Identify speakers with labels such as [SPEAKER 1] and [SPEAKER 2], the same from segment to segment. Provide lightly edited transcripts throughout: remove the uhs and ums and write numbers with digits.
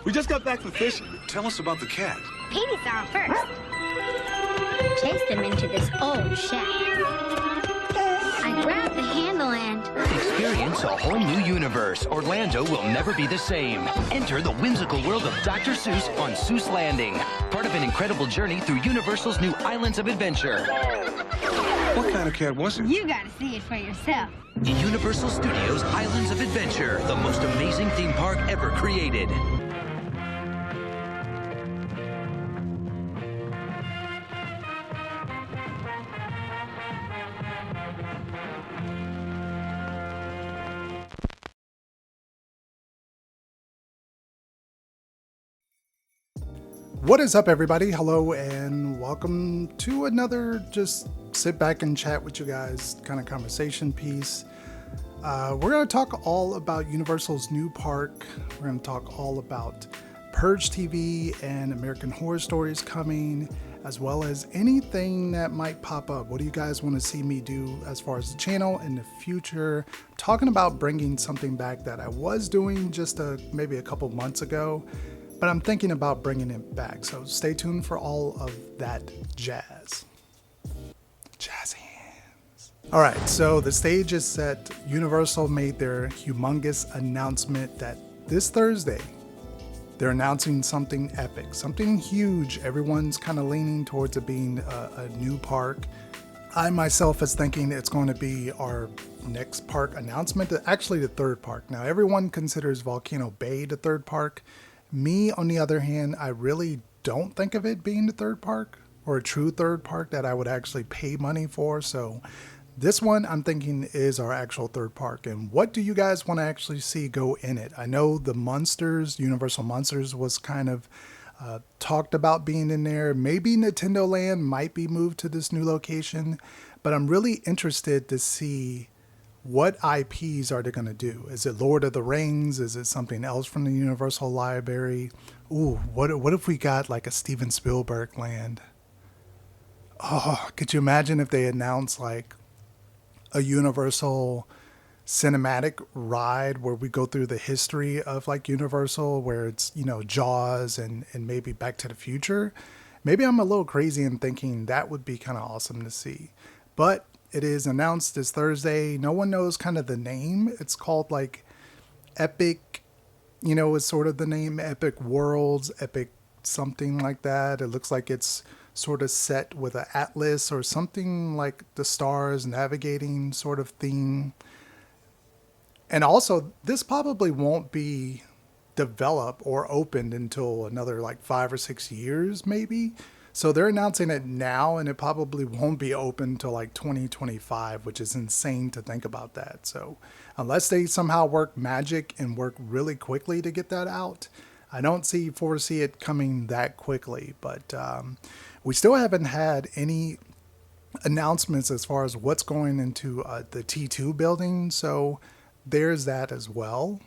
[SPEAKER 1] We just got back from fishing.
[SPEAKER 2] Tell us about the cat.
[SPEAKER 3] Petey saw him first. Chased him into this old shack. I grabbed the handle and...
[SPEAKER 4] Experience a whole new universe. Orlando will never be the same. Enter the whimsical world of Dr. Seuss on Seuss Landing. Part of an incredible journey through Universal's new Islands of Adventure.
[SPEAKER 2] What kind of cat was it?
[SPEAKER 3] You gotta see it for yourself.
[SPEAKER 4] Universal Studios Islands of Adventure, the most amazing theme park ever created.
[SPEAKER 5] What is up, everybody? Hello and welcome to another just sit back and chat with you guys kind of conversation piece. We're going to talk all about Universal's new park. We're going to talk all about Purge TV and American Horror Stories coming, as well as anything that might pop up. What do you guys want to see me do as far as the channel in the future? I'm talking about bringing something back that I was doing just maybe a couple months ago, but I'm thinking about bringing it back. So stay tuned for all of that jazz. Jazzy hands. All right, so the stage is set. Universal made their humongous announcement that this Thursday, they're announcing something epic, something huge. Everyone's kind of leaning towards it being a new park. I myself is thinking it's going to be our next park announcement, actually the third park. Now, everyone considers Volcano Bay the third park. Me, on the other hand, I really don't think of it being the third park or a true third park that I would actually pay money for. So this one I'm thinking is our actual third park. And what do you guys want to actually see go in it? I know the Monsters, Universal Monsters was kind of talked about being in there. Maybe Nintendo Land might be moved to this new location, but I'm really interested to see what IPs are they going to do? Is it Lord of the Rings? Is it something else from the Universal Library? Ooh, what if we got like a Steven Spielberg land? Oh, could you imagine if they announced like a Universal cinematic ride where we go through the history of like Universal, where it's, you know, Jaws and maybe Back to the Future? Maybe I'm a little crazy in thinking that would be kind of awesome to see. But it is announced this Thursday. No one knows kind of the name. It's called like Epic, you know, is sort of the name, Epic Worlds, Epic something like that. It looks like it's sort of set with an atlas or something like the stars navigating sort of theme. And also, this probably won't be developed or opened until another like 5 or 6 years, maybe. So they're announcing it now, and it probably won't be open till like 2025, which is insane to think about that. So unless they somehow work magic and work really quickly to get that out, I don't foresee it coming that quickly. But we still haven't had any announcements as far as what's going into the T2 building. So there's that as well.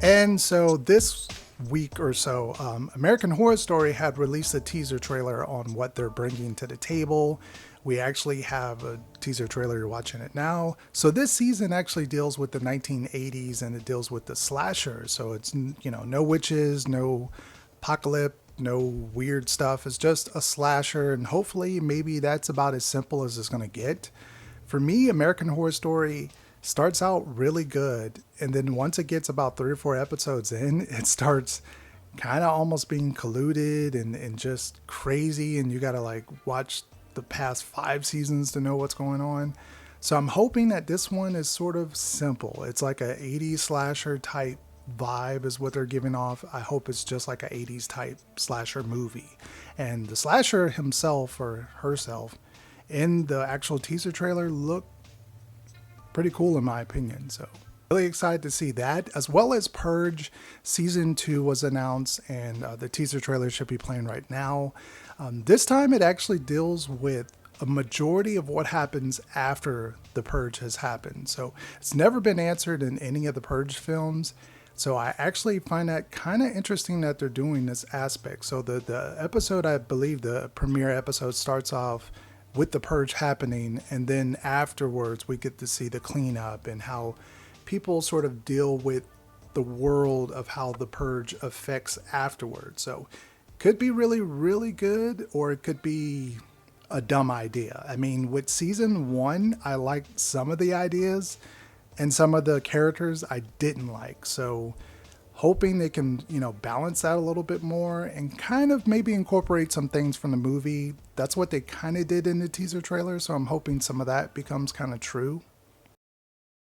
[SPEAKER 5] And so this week or so, American Horror Story had released a teaser trailer on what they're bringing to the table. We actually have a teaser trailer, you're watching it now. So this season actually deals with the 1980s, and it deals with the slasher. So it's, you know, no witches, no apocalypse, no weird stuff. It's just a slasher, and hopefully maybe that's about as simple as it's going to get. For me, American Horror Story starts out really good, and then once it gets about 3 or 4 episodes in, it starts kind of almost being colluded and just crazy, and you gotta like watch the past 5 seasons to know what's going on. So I'm hoping that this one is sort of simple. It's like a 80s slasher type vibe is what they're giving off. I hope it's just like a 80s type slasher movie, and the slasher himself or herself in the actual teaser trailer looked pretty cool in my opinion. So really excited to see that, as well as Purge season 2 was announced, and the teaser trailer should be playing right now. This time it actually deals with a majority of what happens after the Purge has happened. So it's never been answered in any of the Purge films. So I actually find that kind of interesting that they're doing this aspect. So the episode, I believe the premiere episode starts off with the purge happening, and then afterwards we get to see the cleanup and how people sort of deal with the world of how the purge affects afterwards. So could be really, really good, or it could be a dumb idea. I mean, with season 1, I liked some of the ideas, and some of the characters I didn't like. So hoping they can, balance that a little bit more and kind of maybe incorporate some things from the movie. That's what they kind of did in the teaser trailer. So I'm hoping some of that becomes kind of true.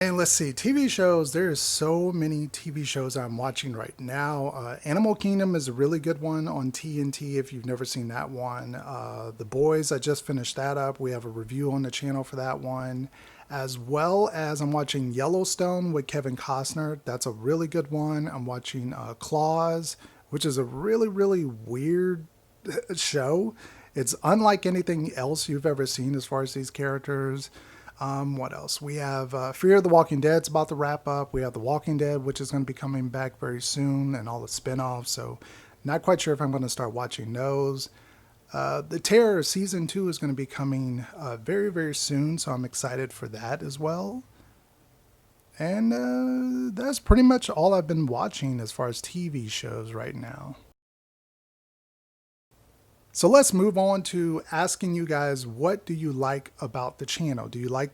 [SPEAKER 5] And let's see, TV shows. There's so many TV shows I'm watching right now. Animal Kingdom is a really good one on TNT if you've never seen that one. The Boys, I just finished that up. We have a review on the channel for that one. As well as I'm watching Yellowstone with Kevin Costner. That's a really good one. I'm watching Claws, which is a really, really weird show. It's unlike anything else you've ever seen as far as these characters. What else? We have Fear of the Walking Dead. It's about to wrap up. We have The Walking Dead, which is going to be coming back very soon, and all the spinoffs. So not quite sure if I'm going to start watching those. The Terror season 2 is going to be coming very, very soon. So I'm excited for that as well. And that's pretty much all I've been watching as far as TV shows right now. So let's move on to asking you guys, what do you like about the channel? Do you like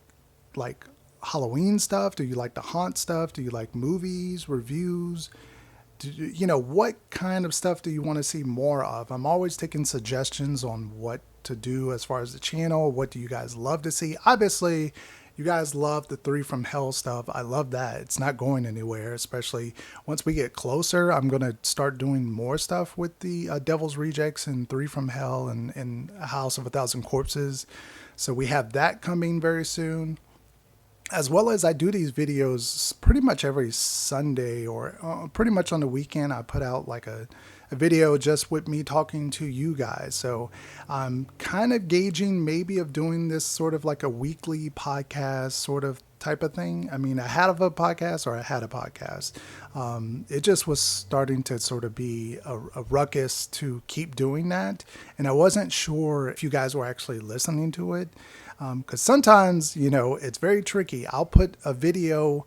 [SPEAKER 5] Halloween stuff? Do you like the haunt stuff? Do you like movies, reviews? What kind of stuff do you want to see more of? I'm always taking suggestions on what to do as far as the channel. What do you guys love to see? Obviously, you guys love the 3 from Hell stuff. I love that. It's not going anywhere, especially once we get closer. I'm going to start doing more stuff with the Devil's Rejects and 3 from Hell and House of a Thousand Corpses. So we have that coming very soon. As well as I do these videos pretty much every Sunday, or pretty much on the weekend. I put out like a video just with me talking to you guys. So I'm kind of gauging maybe of doing this sort of like a weekly podcast sort of type of thing. I mean, I had a podcast. It just was starting to sort of be a ruckus to keep doing that. And I wasn't sure if you guys were actually listening to it. Because sometimes, it's very tricky. I'll put a video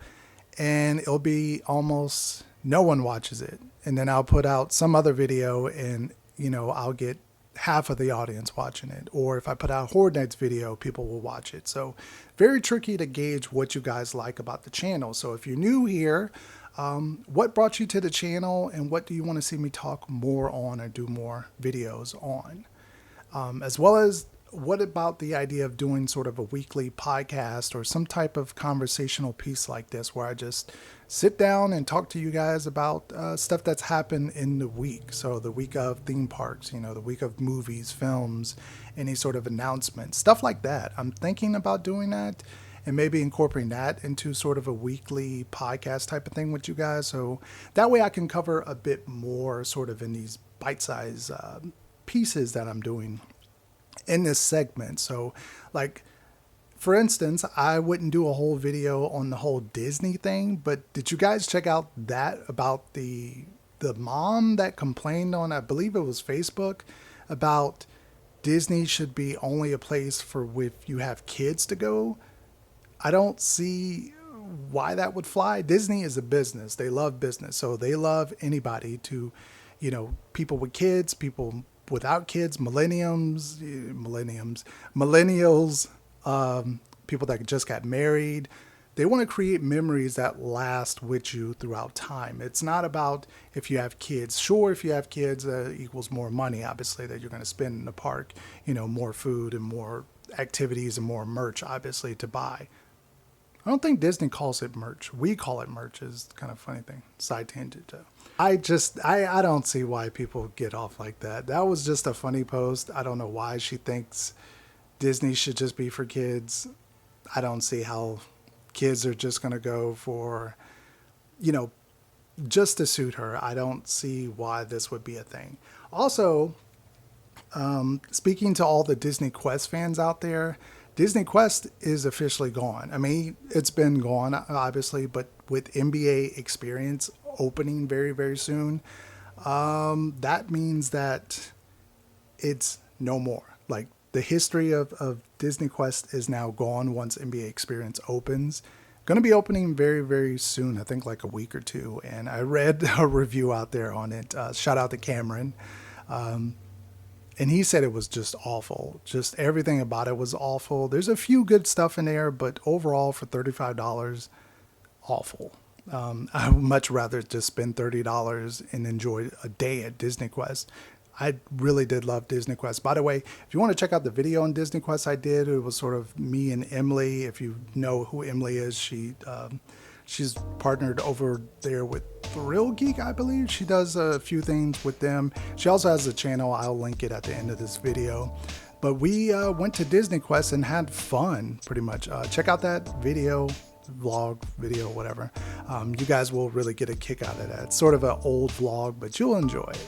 [SPEAKER 5] and it'll be almost no one watches it. And then I'll put out some other video and, I'll get half of the audience watching it. Or if I put out Horde Night's video, people will watch it. So very tricky to gauge what you guys like about the channel. So if you're new here, what brought you to the channel and what do you want to see me talk more on or do more videos on? As well as, what about the idea of doing sort of a weekly podcast or some type of conversational piece like this where I just sit down and talk to you guys about stuff that's happened in the week. So the week of theme parks, the week of movies, films, any sort of announcements, stuff like that. I'm thinking about doing that and maybe incorporating that into sort of a weekly podcast type of thing with you guys. So that way I can cover a bit more sort of in these bite-sized pieces that I'm doing in this segment. So like, for instance, I wouldn't do a whole video on the whole Disney thing, but did you guys check out that about the mom that complained on, I believe it was Facebook, about Disney should be only a place for if you have kids to go? I don't see why that would fly. Disney is a business. They love business. So they love anybody to, people with kids, people without kids, millennials, people that just got married. They want to create memories that last with you throughout time. It's not about if you have kids. Sure, if you have kids, equals more money, obviously, that you're going to spend in the park, more food and more activities and more merch, obviously, to buy. I don't think Disney calls it merch. We call it merch. Is kind of a funny thing. Side tangent, though. I don't see why people get off like that. That was just a funny post. I don't know why she thinks Disney should just be for kids. I don't see how kids are just going to go for, just to suit her. I don't see why this would be a thing. Also, speaking to all the Disney Quest fans out there, Disney Quest is officially gone. I mean, it's been gone, obviously, but with NBA Experience opening very, very soon, that means that it's no more. Like, the history of Disney Quest is now gone once NBA Experience opens. Going to be opening very, very soon. I think like a week or two. And I read a review out there on it. Shout out to Cameron. And he said it was just awful. Just everything about it was awful. There's a few good stuff in there, but overall for $35, awful. I would much rather just spend $30 and enjoy a day at Disney Quest. I really did love Disney Quest. By the way, if you want to check out the video on Disney Quest I did, it was sort of me and Emily. If you know who Emily is, she's partnered over there with Thrill Geek, I believe. She does a few things with them. She also has a channel. I'll link it at the end of this video. But we went to Disney Quest and had fun, pretty much. Check out that video, vlog, video, whatever. You guys will really get a kick out of that. It's sort of an old vlog, but you'll enjoy it.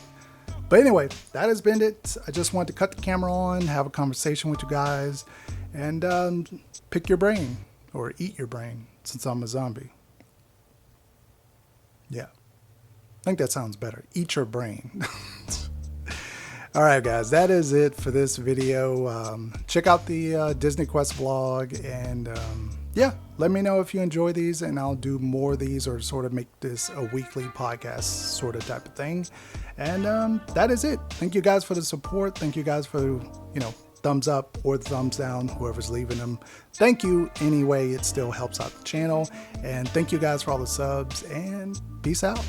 [SPEAKER 5] But anyway, that has been it. I just wanted to cut the camera on, have a conversation with you guys, and pick your brain, or eat your brain, since I'm a zombie. Yeah, I think that sounds better. Eat your brain. All right, guys, that is it for this video. Check out the Disney Quest vlog, and yeah, let me know if you enjoy these, and I'll do more of these, or sort of make this a weekly podcast sort of type of thing. And that is it. Thank you guys for the support. Thank you guys for, thumbs up or thumbs down, whoever's leaving them. Thank you anyway. It still helps out the channel. And thank you guys for all the subs, and peace out.